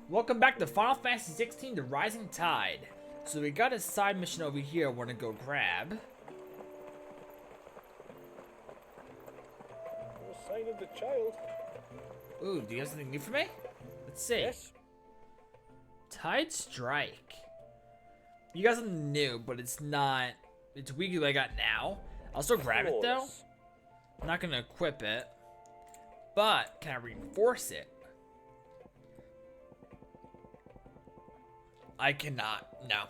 Welcome back to Final Fantasy 16: The Rising Tide. So we got a side mission over here I want to go grab. No sign of the child. Ooh, do you have something new for me? Let's see. Yes. Tide Strike. You got something new, but it's not. It's weak to what I got now. I'll still grab it though. I'm not gonna equip it. But can I reinforce it? I cannot. No.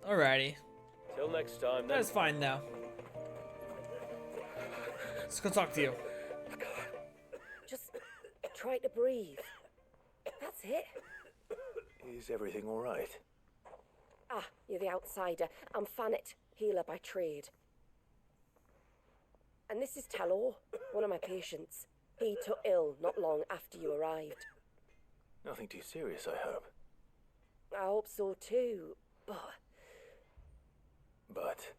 Alrighty. Till next time. That's fine though. Let's go talk to you. Just try to breathe. That's it. Is everything all right? Ah, you're the outsider. I'm Fanit, healer by trade. And this is Talor, one of my patients. He took ill not long after you arrived. Nothing too serious, I hope. I hope so too, but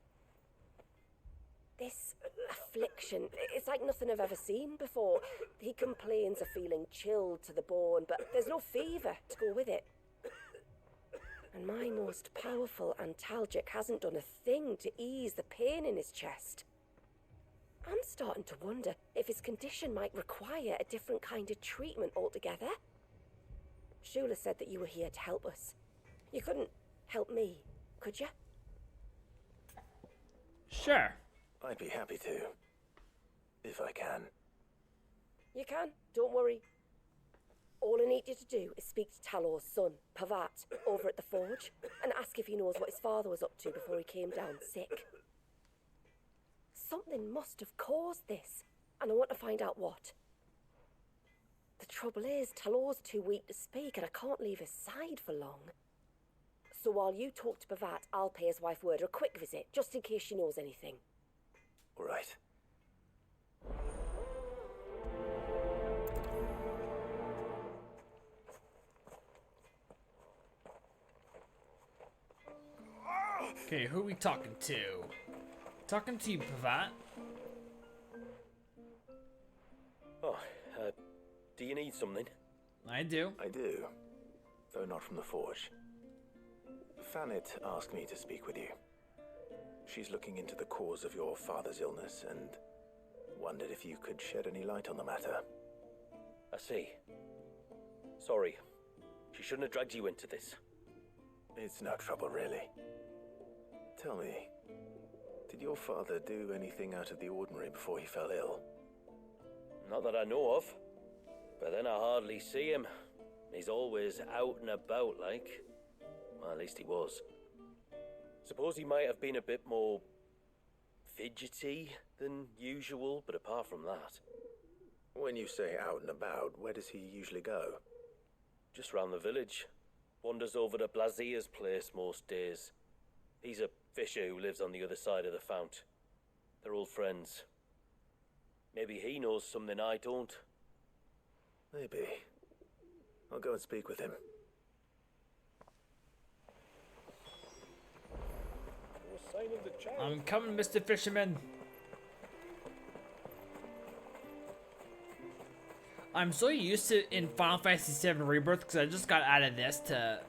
this affliction, it's like nothing I've ever seen before. He complains of feeling chilled to the bone, but there's no fever to go with it. And my most powerful antalgic hasn't done a thing to ease the pain in his chest. I'm starting to wonder if his condition might require a different kind of treatment altogether. Shula said that you were here to help us. You couldn't help me, could you? Sure. I'd be happy to. If I can. You can, don't worry. All I need you to do is speak to Talor's son, Pavat, over at the forge, and ask if he knows what his father was up to before he came down sick. Something must have caused this, and I want to find out what. The trouble is, Talor's too weak to speak, and I can't leave his side for long. So while you talk to Pavat, I'll pay his wife word a quick visit, just in case she knows anything. All right. Okay, who are we talking to? Talking to you, Pavat. Oh, do you need something? I do. I do. Though not from the forge. Fanit asked me to speak with you. She's looking into the cause of your father's illness and wondered if you could shed any light on the matter. I see. Sorry. She shouldn't have dragged you into this. It's no trouble, really. Tell me, did your father do anything out of the ordinary before he fell ill? Not that I know of. But then I hardly see him. He's always out and about, like. Well, at least he was. Suppose he might have been a bit more fidgety than usual, but apart from that. When you say out and about, where does he usually go? Just round the village. Wanders over to Blazia's place most days. He's a fisher who lives on the other side of the fount. They're old friends. Maybe he knows something I don't. Maybe. I'll go and speak with him. No sign of the child. I'm coming, Mr. Fisherman. I'm so used to in Final Fantasy VII Rebirth because I just got out of this to.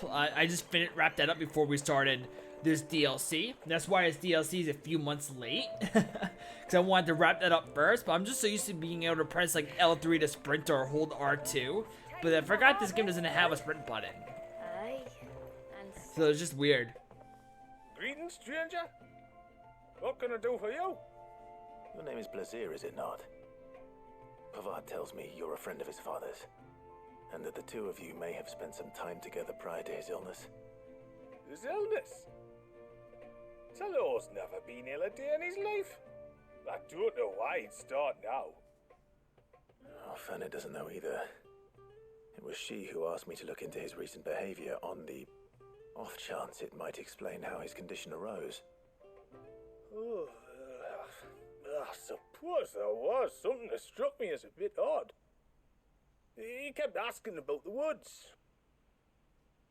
I just wrapped that up before we started this DLC. That's why this DLC is a few months late. Because I wanted to wrap that up first. But I'm just so used to being able to press like L3 to sprint or hold R2. But I forgot this game doesn't have a sprint button. So it's just weird. Greetings, stranger. What can I do for you? Your name is Blazir, is it not? Pavat tells me you're a friend of his father's, and that the two of you may have spent some time together prior to his illness. His illness? Talor's never been ill a day in his life. I don't know why he'd start now. Oh, Fanny doesn't know either. It was she who asked me to look into his recent behavior on the off chance it might explain how his condition arose. Oh, I suppose there was something that struck me as a bit odd. He kept asking about the woods.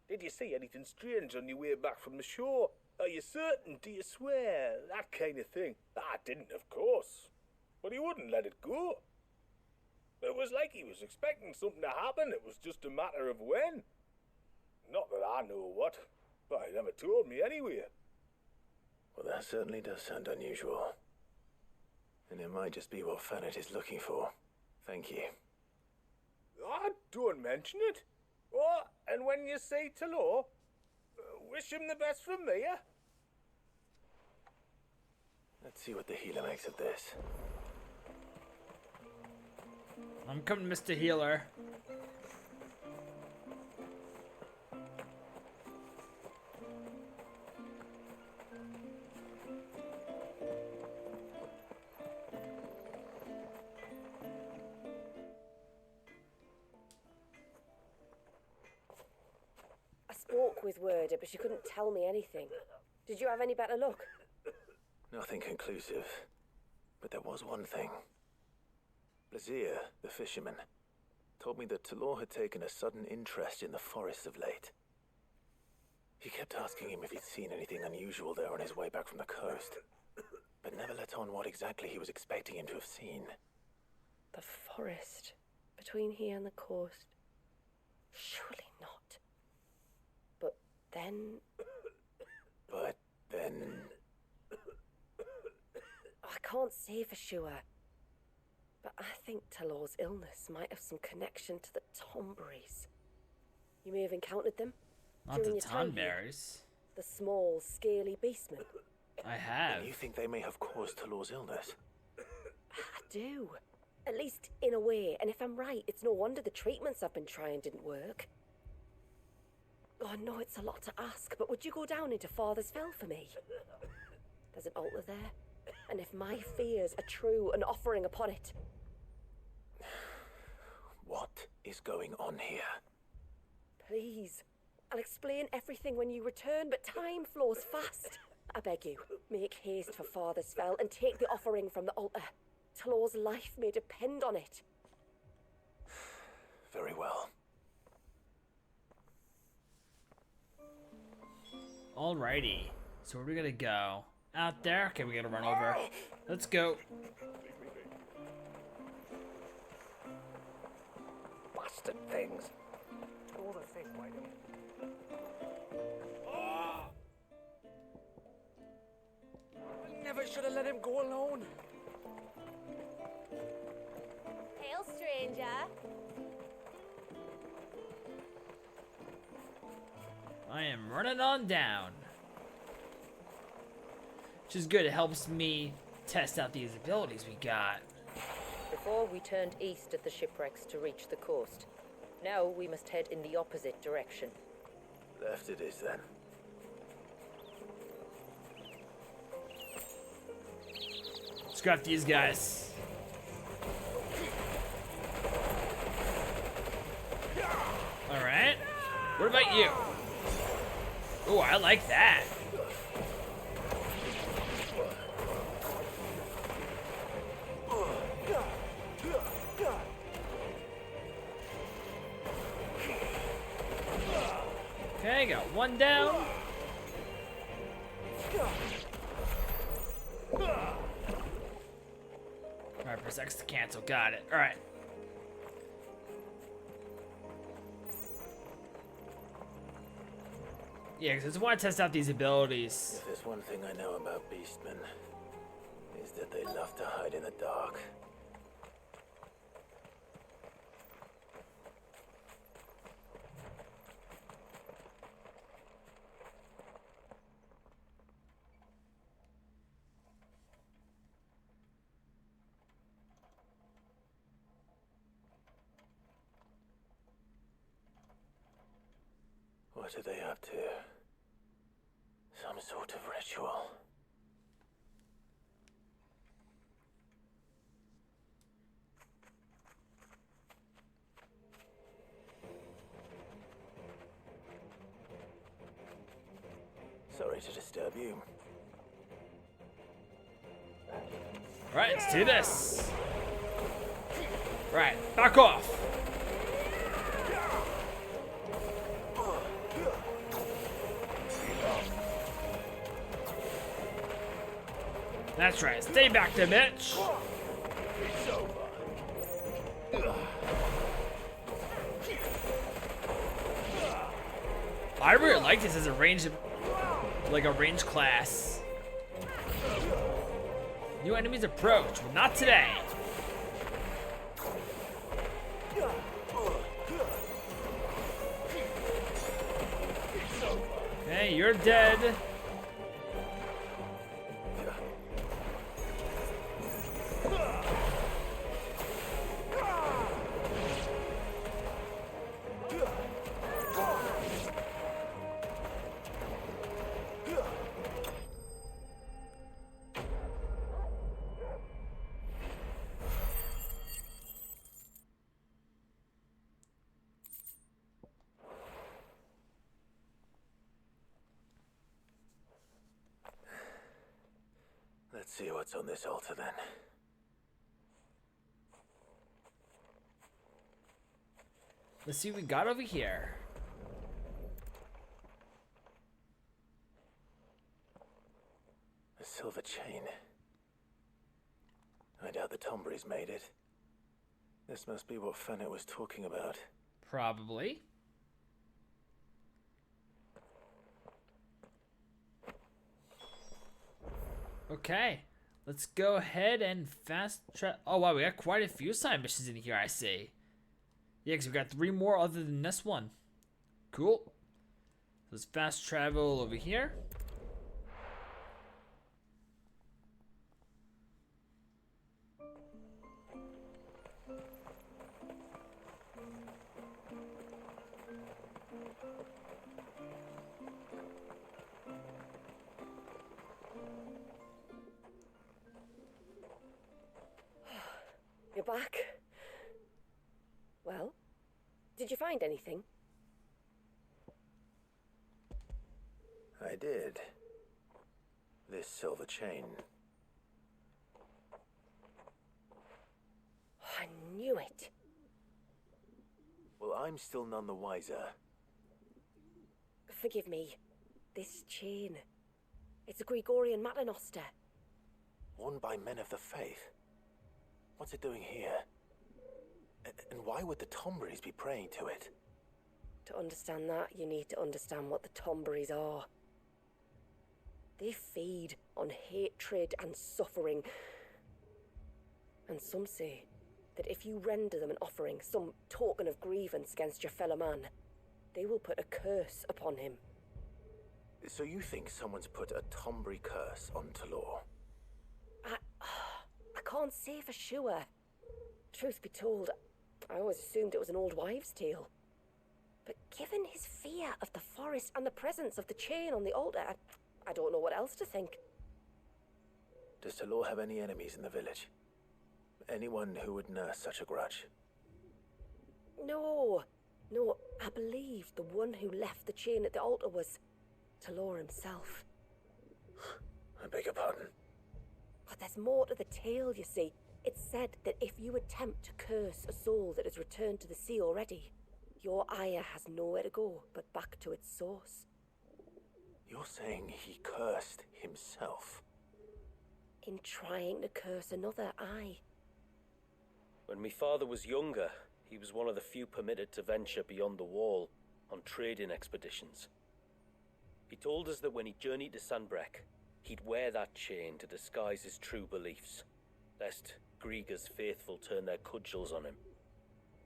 Did you see anything strange on your way back from the shore? Are you certain? Do you swear? That kind of thing. I didn't, of course. But he wouldn't let it go. It was like he was expecting something to happen. It was just a matter of when. Not that I know what, but he never told me anyway. Well, that certainly does sound unusual. And it might just be what Fanet is looking for. Thank you. Ah, don't mention it. Oh, and when you say hello, wish him the best from me, eh? Let's see what the healer makes of this. I'm coming, Mr. Healer. I spoke with Werder, but she couldn't tell me anything. Did you have any better luck? Nothing conclusive. But there was one thing. Blazir, the fisherman, told me that Talor had taken a sudden interest in the forest of late. He kept asking him if he'd seen anything unusual there on his way back from the coast, but never let on what exactly he was expecting him to have seen. The forest between here and the coast. Surely not. But then... I can't say for sure. But I think Talor's illness might have some connection to the Tomberries. You may have encountered them. Not during the your time here. Tonberries. The small, scaly beastmen. I have. And you think they may have caused Talor's illness? I do. At least in a way. And if I'm right, it's no wonder the treatments I've been trying didn't work. Oh, I know it's a lot to ask, but would you go down into Father's Fell for me? There's an altar there. And if my fears are true, an offering upon it. What is going on here? Please. I'll explain everything when you return, but time flows fast. I beg you, make haste for Father's Fell and take the offering from the altar. Talor's life may depend on it. Very well. Alrighty. So where are we gonna go? Out there? Okay, we gotta run over. Let's go. Bastard things. All the thing, why don't Never should have let him go alone. Hail, stranger. I am running on down. Which is good, it helps me test out these abilities we got. Before we turned east at the shipwrecks to reach the coast. Now we must head in the opposite direction. Left it is then. Let's grab these guys. Alright. What about you? Oh, I like that. Okay, got one down. Alright, press X to cancel. Got it. Alright. Yeah, because I just want to test out these abilities. If there's one thing I know about beastmen, is that they love to hide in the dark. What are they up to? Some sort of ritual. Sorry to disturb you. Alright, let's do this. Right, back off. That's right, stay back there, bitch. I really like this as a range, like a range class. New enemies approach, but not today. Hey, you're dead. Let's see what's on this altar then. Let's see what we got over here. A silver chain. I doubt the Tombury's made it. This must be what Fennec was talking about. Probably. Okay, let's go ahead and fast travel. Oh wow, we got quite a few side missions in here, I see. Yeah, because we got 3 more other than this one. Cool. Let's fast travel over here. You're back. Well, did you find anything? I did. This silver chain. I knew it. Well, I'm still none the wiser. Forgive me. This chain. It's a Gregorian Maternoster. Worn by men of the faith. What's it doing here? And why would the Tomburys be praying to it? To understand that, you need to understand what the Tomburys are. They feed on hatred and suffering. And some say that if you render them an offering, some token of grievance against your fellow man, they will put a curse upon him. So you think someone's put a Tombury curse on Talor? I can't say for sure. Truth be told, I always assumed it was an old wives' tale. But given his fear of the forest and the presence of the chain on the altar, I don't know what else to think. Does Talor have any enemies in the village? Anyone who would nurse such a grudge? No, I believe the one who left the chain at the altar was Talor himself. I beg your pardon. But there's more to the tale, you see. It's said that if you attempt to curse a soul that has returned to the sea already, your ire has nowhere to go but back to its source. You're saying he cursed himself? In trying to curse another, aye. When my father was younger, he was one of the few permitted to venture beyond the wall on trading expeditions. He told us that when he journeyed to Sanbreque, he'd wear that chain to disguise his true beliefs, lest Grieger's faithful turn their cudgels on him.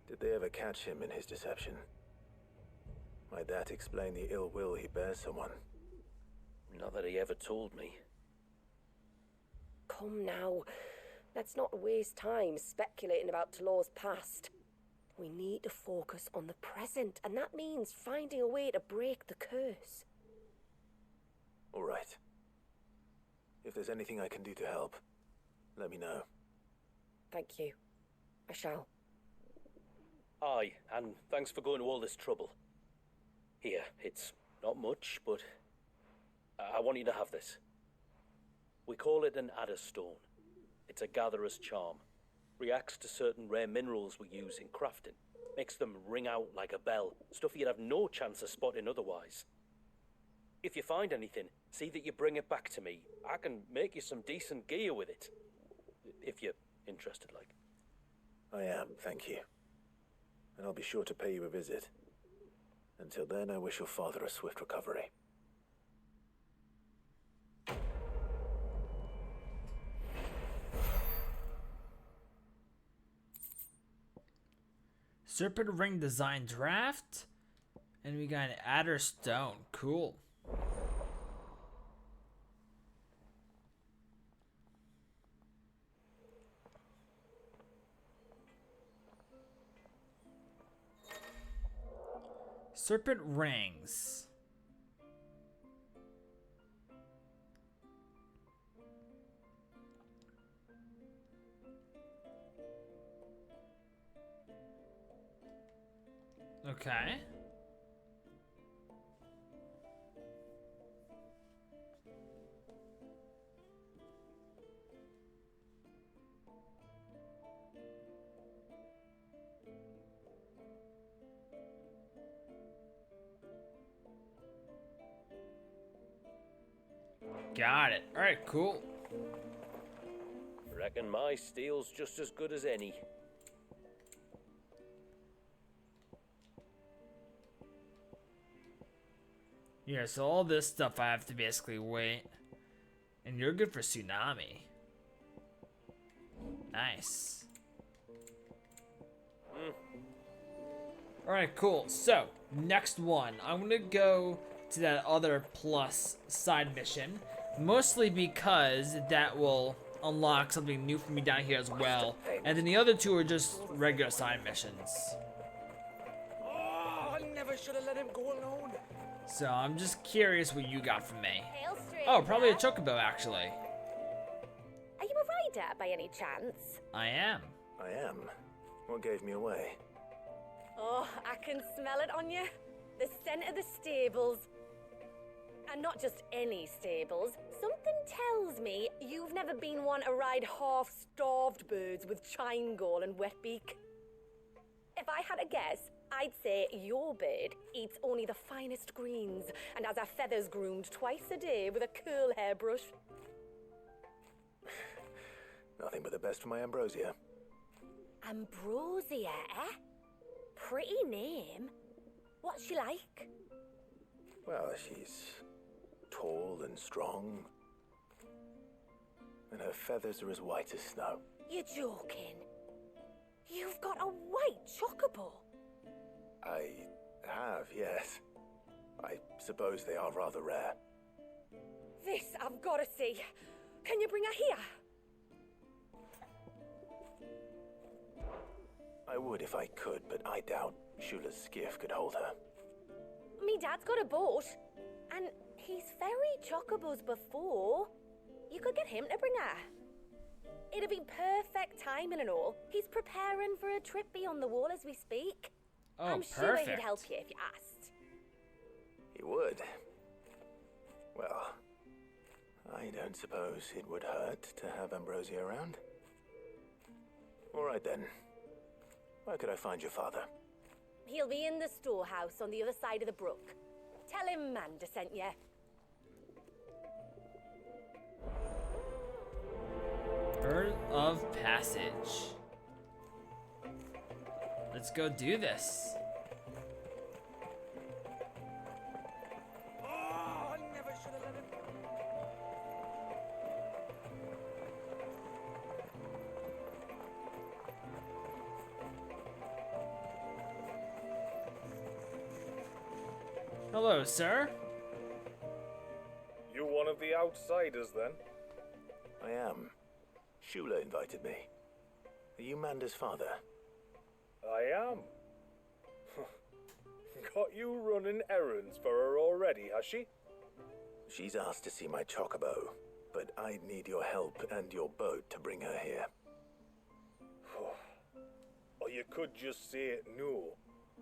Did they ever catch him in his deception? Might that explain the ill will he bears someone? Not that he ever told me. Come now, let's not waste time speculating about Talor's past. We need to focus on the present, and that means finding a way to break the curse. All right. If there's anything I can do to help, let me know. Thank you. I shall. Aye, and thanks for going to all this trouble. Here, it's not much, but I want you to have this. We call it an adder stone. It's a gatherer's charm. Reacts to certain rare minerals we use in crafting. Makes them ring out like a bell, stuff you'd have no chance of spotting otherwise. If you find anything, see that you bring it back to me. I can make you some decent gear with it. If you're interested, like. I am, thank you. And I'll be sure to pay you a visit. Until then, I wish your father a swift recovery. Serpent ring design draft. And we got an adder stone. Cool. Serpent rings. Okay. Got it. All right, cool. Reckon my steel's just as good as any. Yeah, so all this stuff I have to basically wait. And you're good for tsunami. Nice. Alright, cool. So, next one. I'm gonna go to that other plus side mission. Mostly because that will unlock something new for me down here as well. And then the other two are just regular side missions. Oh, I never should have let him go alone. So I'm just curious what you got from me. Hail, stranger. Oh, probably a chocobo actually. Are you a rider by any chance? I am. I am. What gave me away? Oh, I can smell it on you. The scent of the stables. And not just any stables. Something tells me you've never been one to ride half-starved birds with chine gall and wet beak. If I had a guess, I'd say your bird eats only the finest greens and has her feathers groomed twice a day with a curl hairbrush. Nothing but the best for my ambrosia. Ambrosia, eh? Pretty name. What's she like? Well, she's tall and strong. And her feathers are as white as snow. You're joking. You've got a white chocobo. I have, yes. I suppose they are rather rare. This I've got to see. Can you bring her here? I would if I could, but I doubt Shula's skiff could hold her. Me dad's got a boat. And he's ferried chocobos before. You could get him to bring her. It'd be perfect timing and all. He's preparing for a trip beyond the wall as we speak. Oh, I'm perfect. sure he'd help you if you asked. He would. Well, I don't suppose it would hurt to have Ambrosia around. All right then. Where could I find your father? He'll be in the storehouse on the other side of the brook. Tell him Manda sent you. Bird of Passage. Let's go do this. Oh, I never should have let him. Hello, sir. You one of the outsiders then? I am. Shula invited me. Are you Manda's father? I am. Got you running errands for her already, has she? She's asked to see my chocobo, but I need your help and your boat to bring her here. Or you could just say it no.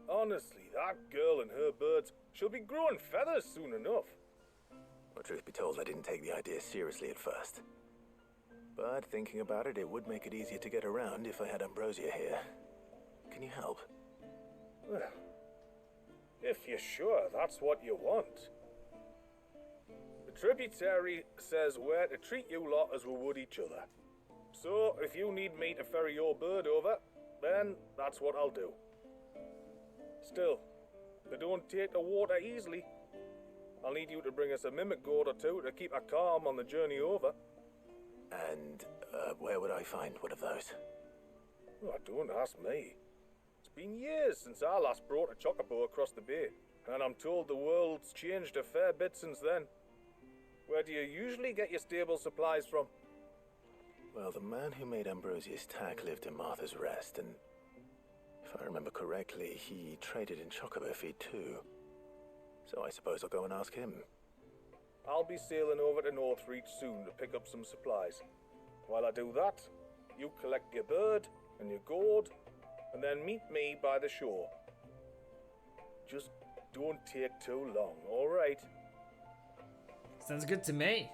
Honestly, that girl and her birds, she'll be growing feathers soon enough. Well, truth be told, I didn't take the idea seriously at first. But thinking about it, it would make it easier to get around if I had Ambrosia here. Can you help? Well, if you're sure that's what you want. The tributary says we're to treat you lot as we would each other. So, if you need me to ferry your bird over, then that's what I'll do. Still, They don't take to water easily. I'll need you to bring us a mimic gourd or two to keep her calm on the journey over. And where would I find one of those? Oh, don't ask me. It's been years since I last brought a chocobo across the bay, and I'm told the world's changed a fair bit since then. Where do you usually get your stable supplies from? Well, the man who made Ambrosia's tack lived in Martha's Rest, and if I remember correctly, he traded in chocobo feed too. So I suppose I'll go and ask him. I'll be sailing over to Northreach soon to pick up some supplies. While I do that, you collect your bird and your gourd, and then meet me by the shore. Just don't take too long, all right? Sounds good to me.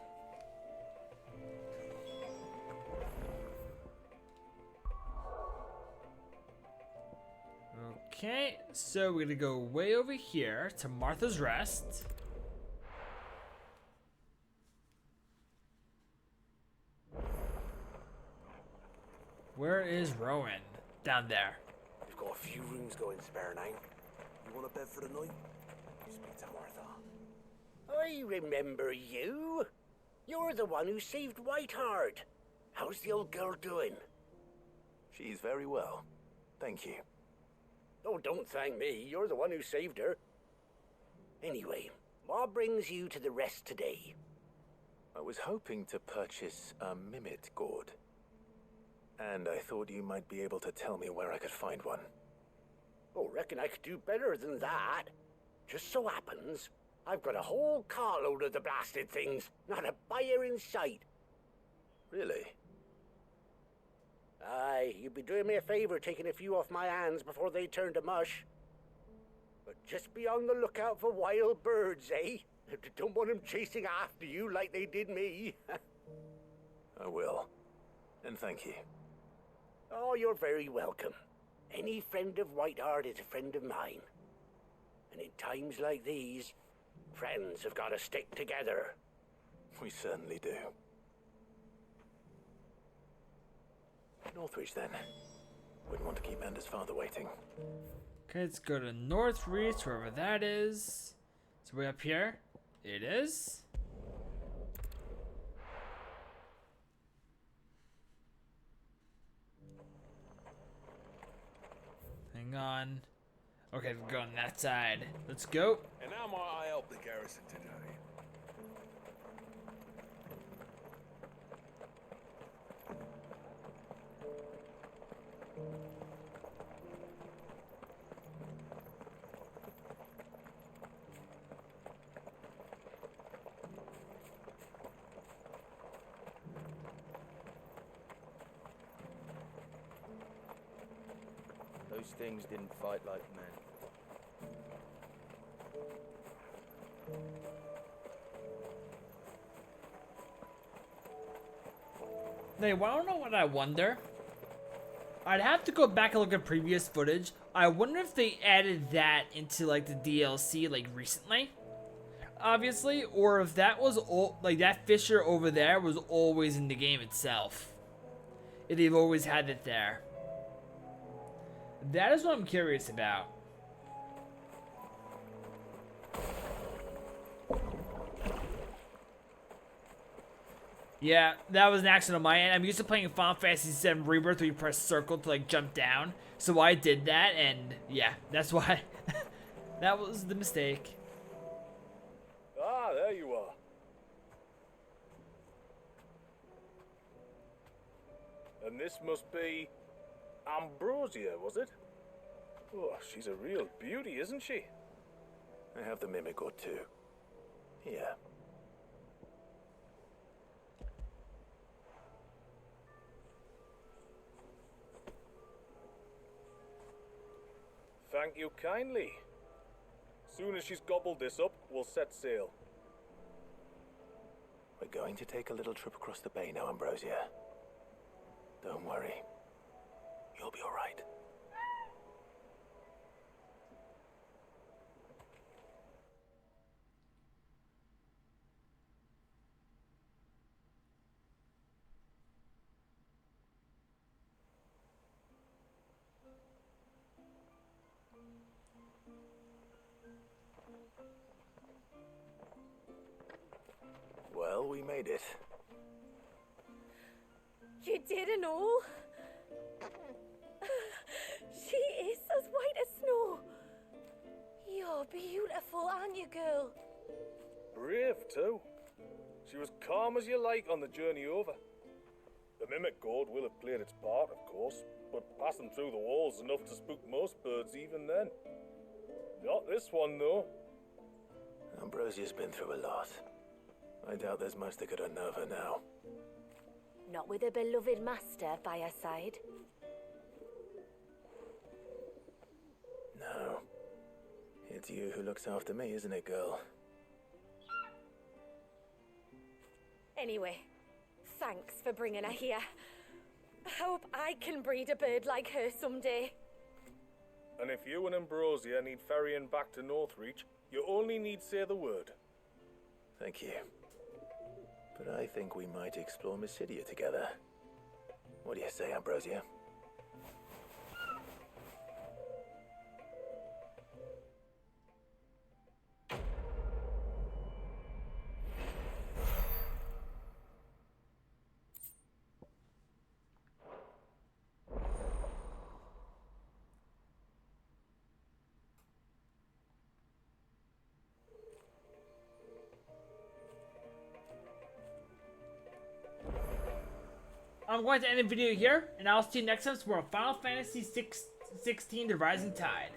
Okay, so we're gonna go way over here to Martha's Rest. Where is Rowan? Down there. We've got a few rooms going spare now. You want a bed for the night? You speak to Martha. I remember you. You're the one who saved Whiteheart. How's the old girl doing? She's very well. Thank you. Oh, don't thank me. You're the one who saved her. Anyway, what brings you to the rest today? I was hoping to purchase a mimit gourd. And I thought you might be able to tell me where I could find one. Oh, reckon I could do better than that. Just so happens, I've got a whole carload of the blasted things. Not a buyer in sight. Really? Aye, you'd be doing me a favor taking a few off my hands before they turn to mush. But just be on the lookout for wild birds, eh? Don't want them chasing after you like they did me. I will. And thank you. Oh, you're very welcome. Any friend of Whiteheart is a friend of mine. And in times like these, friends have got to stick together. We certainly do. Northreach, then. Wouldn't want to keep Anders' father waiting. Okay, let's go to Northreach, wherever that is. So way up here. It is. Hang on. Okay, we're going that side. Let's go. And how might I help the garrison today? Those things didn't fight like men. They want to know what I wonder? I'd have to go back and look at previous footage. I wonder if they added that into like the DLC like recently, obviously, or if that was like that fissure over there was always in the game itself. If they've always had it there. That is what I'm curious about. Yeah, that was an accident on my end. I'm used to playing Final Fantasy VII Rebirth where you press circle to like jump down. So I did that, and yeah, that's why. That was the mistake. Ah, there you are. And this must be Ambrosia, was it? Oh, she's a real beauty, isn't she? I have the mimic or two. Here. Thank you kindly. Soon as she's gobbled this up, we'll set sail. We're going to take a little trip across the bay now, Ambrosia. Don't worry. You'll be all right. Well, we made it. You did and all. She is as white as snow. You're beautiful, aren't you, girl? Brave, too. She was calm as you like on the journey over. The mimic gourd will have played its part, of course, but passing through the walls enough to spook most birds even then. Not this one, though. Ambrosia's been through a lot. I doubt there's much that could unnerve her now. Not with a beloved master by her side. No. It's you who looks after me, isn't it, girl? Anyway, thanks for bringing her here. I hope I can breed a bird like her someday. And if you and Ambrosia need ferrying back to Northreach, you only need say the word. Thank you. But I think we might explore Mysidia together. What do you say, Ambrosia? I'm going to end the video here, and I'll see you next time for Final Fantasy 16 The Rising Tide.